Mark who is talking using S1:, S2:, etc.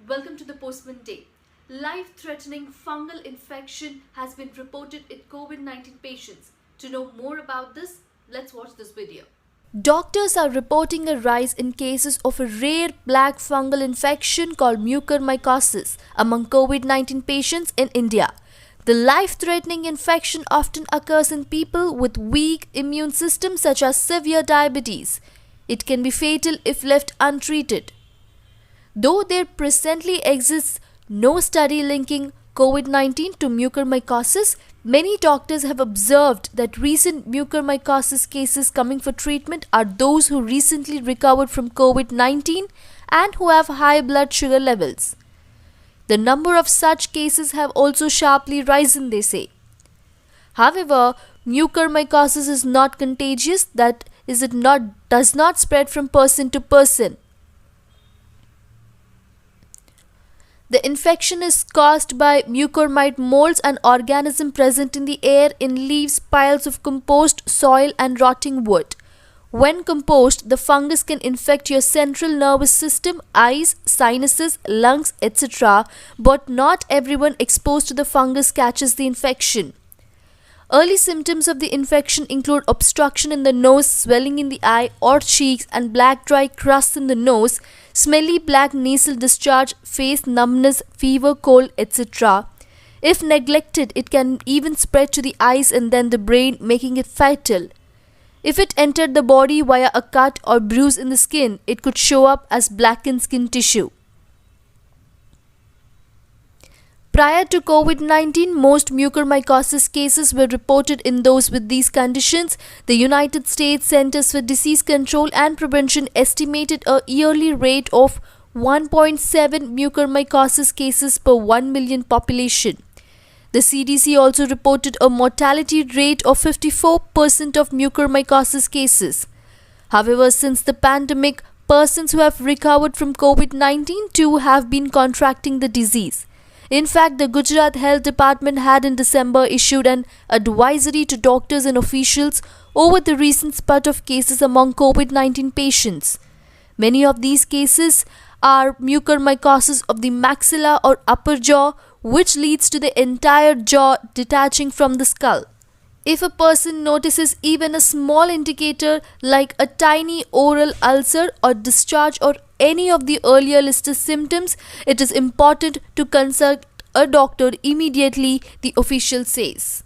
S1: Welcome to the Postman Day. Life-threatening fungal infection has been reported in COVID-19 patients. To know more about this, let's watch this video. Doctors are reporting a rise in cases of a rare black fungal infection called mucormycosis among COVID-19 patients in India. The life-threatening infection often occurs in people with weak immune systems such as severe diabetes. It can be fatal if left untreated. Though there presently exists no study linking COVID-19 to mucormycosis, many doctors have observed that recent mucormycosis cases coming for treatment are those who recently recovered from COVID-19 and who have high blood sugar levels. The number of such cases have also sharply risen, they say. However, mucormycosis is not contagious, does not spread from person to person. The infection is caused by mucormyte molds, an organism present in the air, in leaves, piles of compost, soil and rotting wood. When composed, the fungus can infect your central nervous system, eyes, sinuses, lungs, etc. But not everyone exposed to the fungus catches the infection. Early symptoms of the infection include obstruction in the nose, swelling in the eye or cheeks, and black dry crusts in the nose, smelly black nasal discharge, face numbness, fever, cold, etc. If neglected, it can even spread to the eyes and then the brain, making it fatal. If it entered the body via a cut or bruise in the skin, it could show up as blackened skin tissue. Prior to COVID-19, most mucormycosis cases were reported in those with these conditions. The United States Centers for Disease Control and Prevention estimated a yearly rate of 1.7 mucormycosis cases per 1 million population. The CDC also reported a mortality rate of 54% of mucormycosis cases. However, since the pandemic, persons who have recovered from COVID-19 too have been contracting the disease. In fact, the Gujarat Health Department had in December issued an advisory to doctors and officials over the recent spurt of cases among COVID-19 patients. Many of these cases are mucormycosis of the maxilla or upper jaw, which leads to the entire jaw detaching from the skull. If a person notices even a small indicator like a tiny oral ulcer or discharge or any of the earlier listed symptoms, it is important to consult a doctor immediately, the official says.